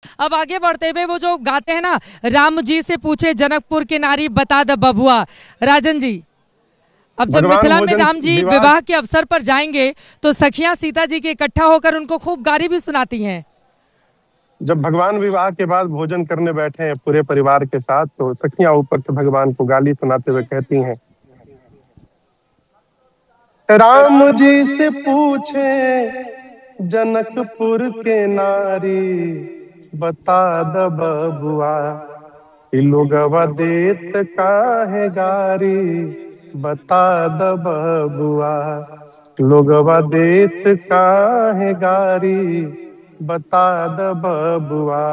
अब आगे बढ़ते हुए वो जो गाते हैं ना, राम जी से पूछे जनकपुर की नारी बता द बबुआ। राजन जी, अब जब भगवान मिथिला में भोजन राम जी विवाह। विवाह के अवसर पर जाएंगे तो सखियां सीता जी के इकट्ठा होकर उनको खूब गारी भी सुनाती हैं। जब भगवान विवाह के बाद भोजन करने बैठे हैं पूरे परिवार के साथ, तो सखियां ऊपर से भगवान को गाली सुनाते हुए कहती हैं, राम जी से पूछे जनकपुर के नारी, बता द बबुआ, कि लोगवा देत काहे गारी, बता द बबुआ, लोगवा देत काहे गारी, बता द बबुआ।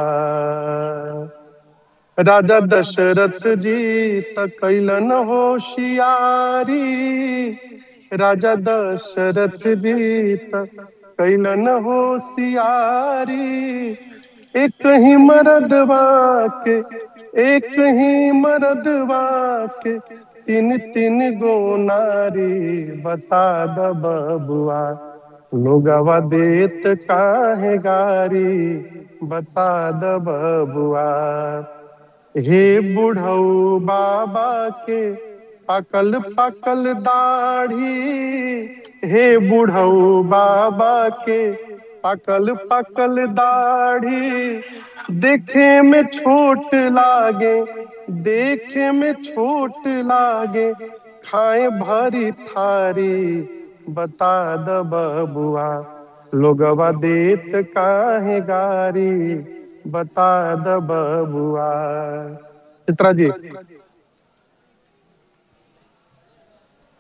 राजा दशरथ जी त कैलन होशियारी, राजा दशरथ जी त कैलन होशियारी, एक ही मरदवा के, एक ही मरदवा के, तीन तीन गो नारी, बता द बबुआ, लोगवा देत काहे गारी, बता द बबुआ। हे बुढ़ऊ बाबा के पाकल पाकल दाढ़ी, हे बुढ़ऊ बाबा के पाकल पाकल दाढ़ी, देखे में छोट लागे, देखे में छोट लागे, खाए भरी थारी, बता द बबुआ, लोगवा देत काहे गारी, बता द बबुआ। चित्रा जी।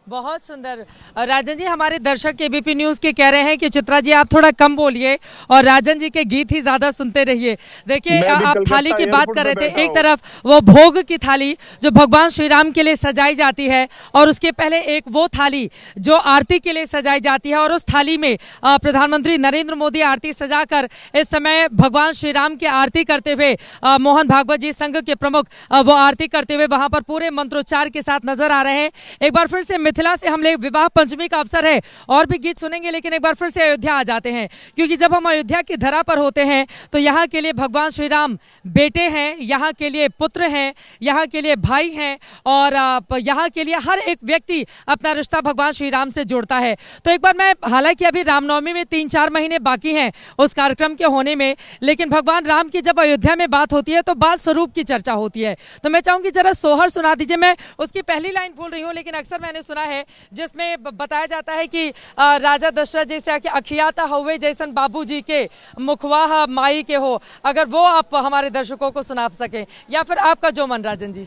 बहुत सुंदर। राजन जी, हमारे दर्शक एबीपी न्यूज के कह रहे हैं कि चित्रा जी आप थोड़ा कम बोलिए और राजन जी के गीत ही ज्यादा सुनते रहिए। देखिए, आप थाली की बात कर रहे थे, एक तरफ वो भोग की थाली जो भगवान श्री राम के लिए सजाई जाती है, और उसके पहले एक वो थाली जो आरती के लिए सजाई जाती है, और उस थाली में प्रधानमंत्री नरेंद्र मोदी आरती सजाकर इस समय भगवान श्री राम की आरती करते हुए, मोहन भागवत जी संघ के प्रमुख वो आरती करते हुए वहां पर पूरे मंत्रोच्चार के साथ नजर आ रहे हैं। एक बार फिर से मिथिला से हम लोग, विवाह पंचमी का अवसर है और भी गीत सुनेंगे, लेकिन एक बार फिर से अयोध्या आ जाते हैं, क्योंकि जब हम अयोध्या की धरा पर होते हैं तो यहाँ के लिए भगवान श्री राम बेटे हैं, यहाँ के लिए पुत्र हैं, यहाँ के लिए भाई हैं, और यहाँ के लिए हर एक व्यक्ति अपना रिश्ता भगवान श्री राम से जोड़ता है। तो एक बार मैं, हालांकि अभी रामनवमी में 3-4 महीने बाकी हैं उस कार्यक्रम के होने में, लेकिन भगवान राम की जब अयोध्या में बात होती है तो बात स्वरूप की चर्चा होती है। तो मैं चाहूंगी जरा सोहर सुना दीजिए। मैं उसकी पहली लाइन भूल रही हूँ, लेकिन अक्सर मैंने सुना है जिसमें बताया जाता है कि राजा दशरथ जैसे अखियाता हवे जैसन बाबूजी के मुखवाह माई के हो, अगर वो आप हमारे दर्शकों को सुना सके, या फिर आपका जो मन। राजन जी,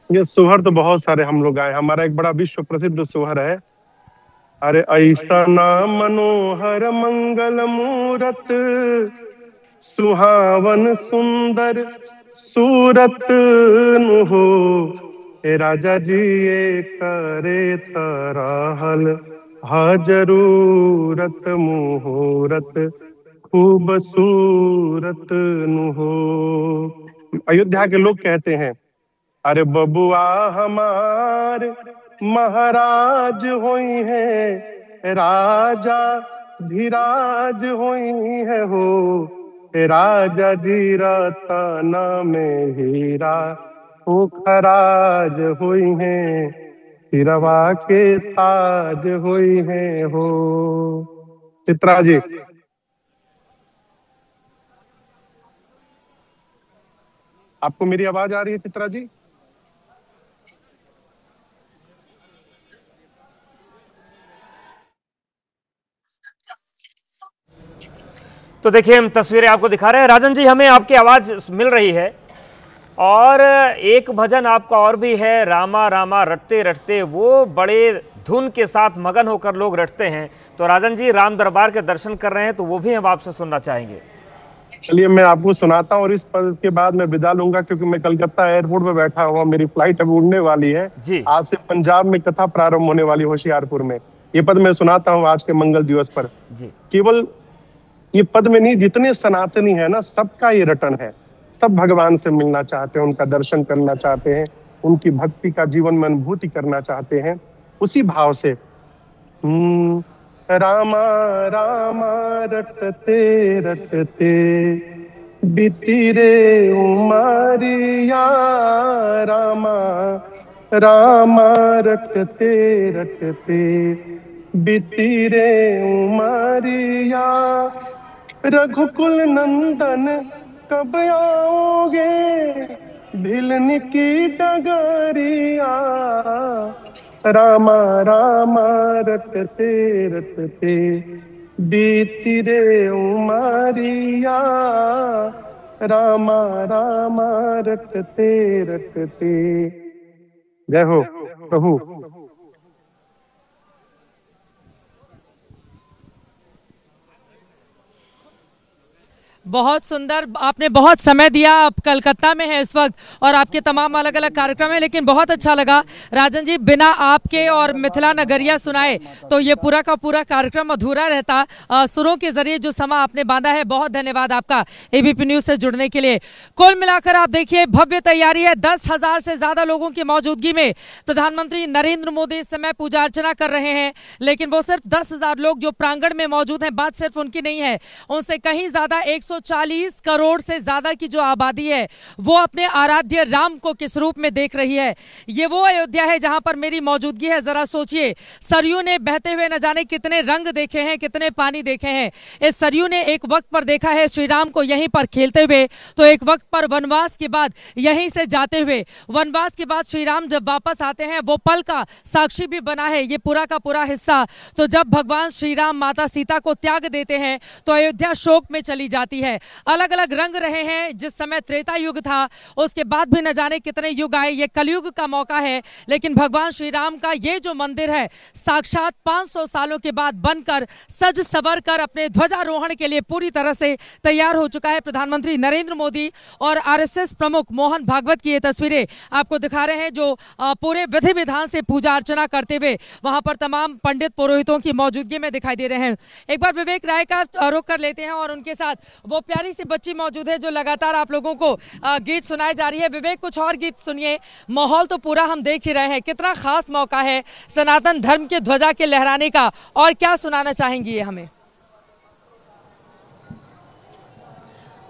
ये सोहर तो बहुत सारे हम लोग गाए, हमारा एक बड़ा विश्व प्रसिद्ध सोहर है। अरे ऐसा ना मनोहर मंगल मूरत, सुहावन सुंदर सूरत नु हो, राजा जी ये करे तरहल हा जरूरत, मुहूर्त खूबसूरत नु हो। अयोध्या के लोग कहते हैं, अरे बबुआ हमार महाराज होई है, राजा धीराज होई है हो, राजा जी रतन में हीरा हो खराज होई है, सिरवा के ताज होई है हो। चित्रा जी। आपको मेरी आवाज आ रही है चित्रा जी? तो देखिए, हम तस्वीरें आपको दिखा रहे हैं। राजन जी, हमें आपकी आवाज मिल रही है, और एक भजन आपका और भी है, रामा रामा रटते रटते, वो बड़े धुन के साथ मगन होकर लोग रटते हैं। तो राजन जी, राम दरबार के दर्शन कर रहे हैं, तो वो भी हम आपसे सुनना चाहेंगे। चलिए मैं आपको सुनाता हूँ, और इस पद के बाद मैं विदा लूंगा, क्योंकि मैं कलकत्ता एयरपोर्ट पे बैठा हुआ, मेरी फ्लाइट अभी उड़ने वाली है जी। आज से पंजाब में कथा प्रारंभ होने वाली होशियारपुर में। ये पद मैं सुनाता हूँ आज के मंगल दिवस पर जी। केवल ये पद में नहीं, जितने सनातनी है ना, सबका ये रटन है। सब भगवान से मिलना चाहते हैं, उनका दर्शन करना चाहते हैं, उनकी भक्ति का जीवन में अनुभूति करना चाहते हैं। उसी भाव से रामा रामा रटते रटते बीती रे उमरिया रामा रामा रटते रटते, बीती रे उमरिया रघुकुल नंदन कब आओगे, भिलनी की डगरिया रामा रामा रटते रटते, बीती रे उमरिया रामा रामा रटते रटते। जय हो प्रभु। बहुत सुंदर, आपने बहुत समय दिया। आप कलकत्ता में हैं इस वक्त और आपके तमाम अलग अलग कार्यक्रम हैं, लेकिन बहुत अच्छा लगा राजन जी, बिना आपके और मिथिला नगरिया सुनाए तो ये पूरा का पूरा कार्यक्रम अधूरा रहता। सुरों के जरिए जो समा आपने बांधा है, बहुत धन्यवाद आपका एबीपी न्यूज से जुड़ने के लिए। कुल मिलाकर आप देखिए भव्य तैयारी है। 10,000 से ज्यादा लोगों की मौजूदगी में प्रधानमंत्री नरेंद्र मोदी इस समय पूजा अर्चना कर रहे हैं, लेकिन वो सिर्फ 10,000 लोग जो प्रांगण में मौजूद हैं, बात सिर्फ उनकी नहीं है, उनसे कहीं ज्यादा 140 करोड़ से ज्यादा की जो आबादी है वो अपने आराध्य राम को किस रूप में देख रही है। ये वो अयोध्या है जहां पर मेरी मौजूदगी है। जरा सोचिए, सरयू ने बहते हुए न जाने कितने रंग देखे हैं, कितने पानी देखे हैं। इस सरयू ने एक वक्त पर देखा है श्री राम को यहीं पर खेलते हुए, तो एक वक्त पर वनवास के बाद यहीं से जाते हुए, वनवास के बाद श्री राम जब वापस आते हैं वो पल का साक्षी भी बना है ये पूरा का पूरा हिस्सा। तो जब भगवान श्री राम माता सीता को त्याग देते हैं तो अयोध्या शोक में चली जाती है। अलग अलग रंग रहे हैं। जिस समय त्रेता युग था उसके बाद भी न जाने कितने युग आए, ये कलयुग का मौका है, लेकिन भगवान श्री राम का ये जो मंदिर है साक्षात 500 सालों के बाद बनकर सज सवर कर अपने ध्वजारोहण के लिए पूरी तरह से तैयार हो चुका है। प्रधानमंत्री नरेंद्र मोदी और आरएसएस प्रमुख मोहन भागवत की ये तस्वीरें आपको दिखा रहे हैं जो पूरे विधि विधान से पूजा अर्चना करते हुए वहां पर तमाम पंडित पुरोहितों की मौजूदगी में दिखाई दे रहे हैं। एक बार विवेक राय का रुख कर लेते हैं और उनके साथ वो प्यारी सी बच्ची मौजूद है जो लगातार आप लोगों को गीत सुनाई जा रही है। विवेक, कुछ और गीत सुनिए। माहौल तो पूरा हम देख ही रहे हैं, कितना खास मौका है सनातन धर्म के ध्वजा के लहराने का, और क्या सुनाना चाहेंगी ये हमें?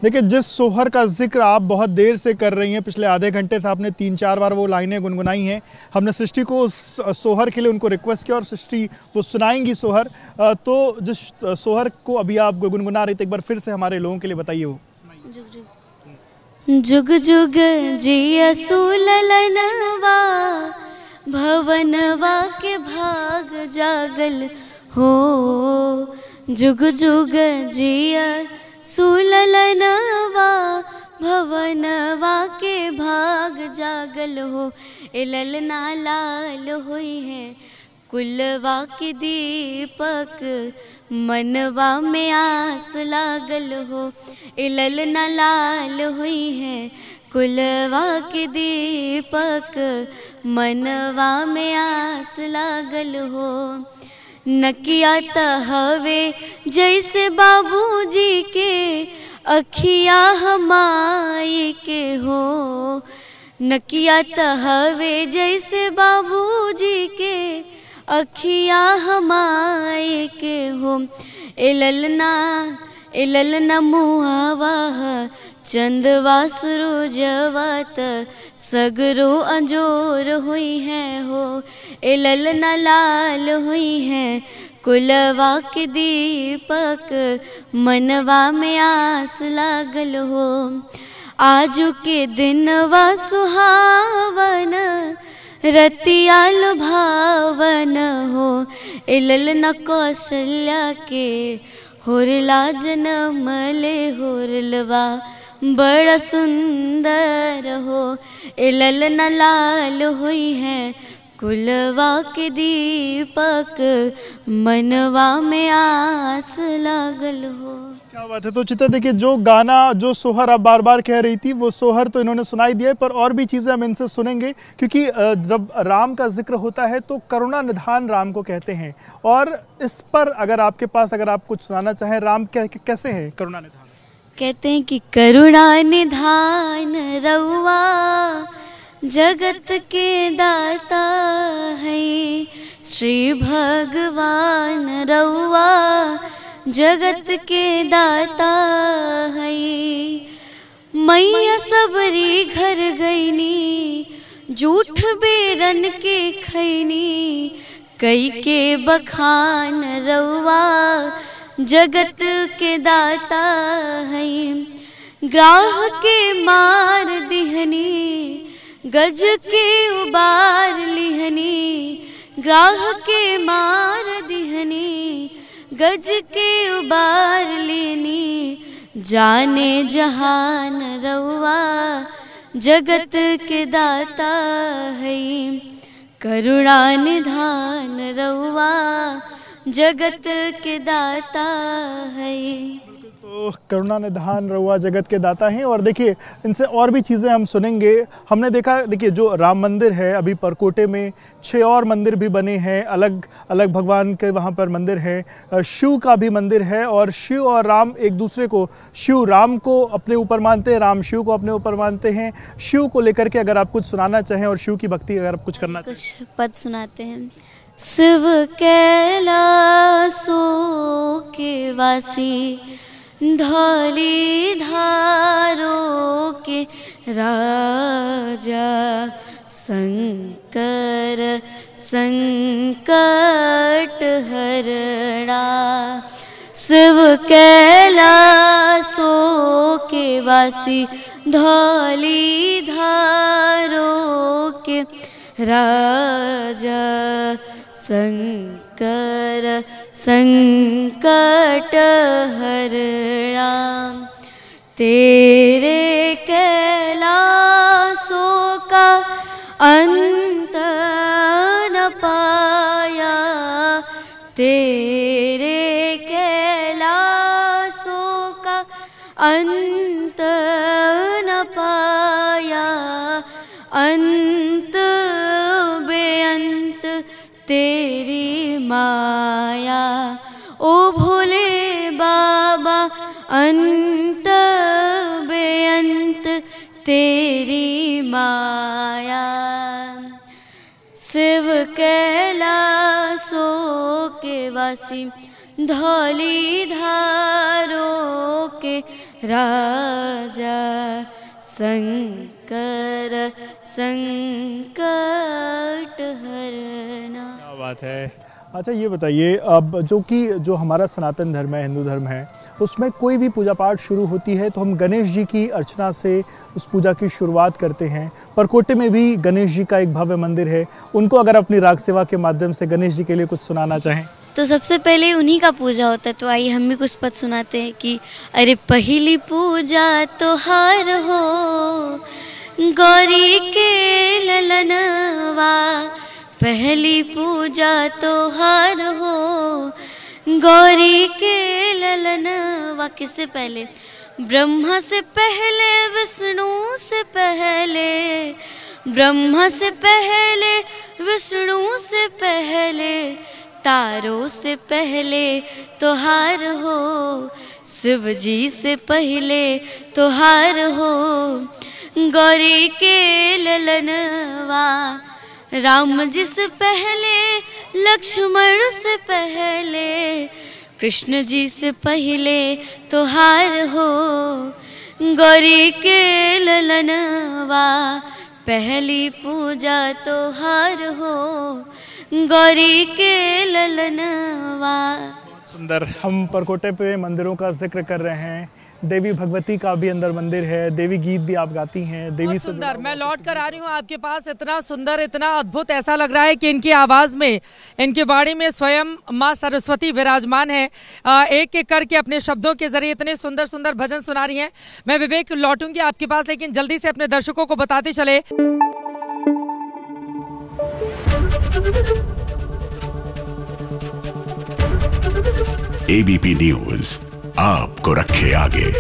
देखिए, जिस सोहर का जिक्र आप बहुत देर से कर रही हैं, पिछले आधे घंटे से आपने 3-4 बार वो लाइनें गुनगुनाई हैं। हमने सृष्टि को उस सोहर के लिए उनको रिक्वेस्ट किया और सृष्टि वो सुनाएंगी सोहर। तो जिस सोहर को अभी आप गुनगुना रही थे, एक बार फिर से हमारे लोगों के लिए बताइए वो। जुग जुग जिया सुललनवा, भवनवा के भाग जागल हो। जुग जुग जिया सुललनवा, भवनवा के भाग जागल हो। ललना लाल हुई है कुलवा के दीपक, मनवा में आस लागल हो। ललना लाल हुई है कुलवा के दीपक, मनवा में आस लागल हो। नकिया हवे जैसे बाबूजी के, अखिया हमाई के हो। नकिया हवे जैसे बाबूजी के, अखिया हमाई के हो। ललना मुहावा चंदवा सुरुजवा त सगरो अंजोर हुई है हो। ललना लाल हुई है कुलवा के दीपक, मनवा में आस लागल हो। आजू के दिनवा सुहावन, रतिया लुभावन हो। ललना कौशल्या के होरला जनमले होरलवा बड़ा सुंदर हो। ललना लाल हुई है कुलवा के दीपक, मनवा में आस लागल हो। क्या बात है। तो चित्रा, देखिए जो गाना, जो सोहर आप बार बार कह रही थी, वो सोहर तो इन्होंने सुनाई दिया है, पर और भी चीज़ें हम इनसे सुनेंगे, क्योंकि जब राम का जिक्र होता है तो करुणा निधान राम को कहते हैं। और इस पर अगर आपके पास, अगर आप कुछ सुनाना चाहें, राम कैसे है करुणा निधान? कहते हैं कि करुणा निधान रउआ जगत के दाता है। श्री भगवान रउआ जगत के दाता है। मैया सबरी घर गईनी, झूठ बेरन के खैनी, कई के बखान रउआ जगत के दाता हैं। ग्राह के मार दिहनी, गज के उबार लिहनी, ग्राह के मार दिहनी, गज के उबार लेनी, जाने जहान रउआ जगत के दाता है। करुणा निधान रउआ जगत के दाता है। तो करुणा निधान रउआ जगत के दाता हैं। और देखिए इनसे और भी चीज़ें हम सुनेंगे। हमने देखा, देखिए जो राम मंदिर है अभी परकोटे में 6 और मंदिर भी बने हैं, अलग अलग भगवान के वहाँ पर मंदिर है। शिव का भी मंदिर है और शिव और राम एक दूसरे को, शिव राम को अपने ऊपर मानते हैं, राम शिव को अपने ऊपर मानते हैं। शिव को लेकर के अगर आप कुछ सुनाना चाहें और शिव की भक्ति अगर आप कुछ करना चाहें। कुछ पद सुनाते हैं। शिव कैलासो के वासी, धौली धारों के राजा, शंकर संकट हरणा। शिव कैलासों के वासी, धौली धारों के राजा, शंकर संकट हरणा। तेरे कैलासों का अंत न पाया, तेरे कैलासों का अंत न पाया, अंत बेअंत तेरी माया। ओ भोले बाबा अंत बेअंत तेरी माया। शिव कैलासों के वासी, धौली धारों के राजा, शंकर संकट हरणा। क्या बात है। अच्छा ये बताइए, अब जो हमारा सनातन धर्म है, हिंदू धर्म है, उसमें कोई भी पूजा पाठ शुरू होती है तो हम गणेश जी की अर्चना से उस पूजा की शुरुआत करते हैं। परकोटे में भी गणेश जी का एक भव्य मंदिर है। उनको अगर अपनी राग सेवा के माध्यम से गणेश जी के लिए कुछ सुनाना चाहें तो सबसे पहले उन्हीं का पूजा होता है। तो आइए हम भी कुछ पद सुनाते हैं कि अरे पहली पूजा तो हार हो, गौरी के ललनवा। पहली पूजा तो हार हो, गौरी के ललनवा। किससे पहले? ब्रह्मा से पहले, विष्णु से पहले, ब्रह्मा से पहले, विष्णु से पहले, तारों से पहले तोहार हो, शिव जी से पहले तोहार हो। गौरी के ललनवा, राम जी से पहले, लक्ष्मण से पहले, कृष्ण जी से पहले तोहार हो। गौरी के ललनवा, पहली पूजा तोहार हो, गौरी के ललनवा। सुंदर। हम परकोटे पे मंदिरों का जिक्र कर रहे हैं। देवी भगवती का भी अंदर मंदिर है, देवी गीत भी आप गाती हैं। देवी से सुंदर। मैं लौट कर आ रही हूँ आपके पास। इतना सुंदर, इतना अद्भुत, ऐसा लग रहा है कि इनकी आवाज में, इनकी वाणी में स्वयं माँ सरस्वती विराजमान है। एक एक करके अपने शब्दों के जरिए इतने सुंदर सुंदर भजन सुना रही हैं। मैं विवेक लौटूंगी आपके पास, लेकिन जल्दी से अपने दर्शकों को बताते चले एबीपी न्यूज आपको रखे आगे।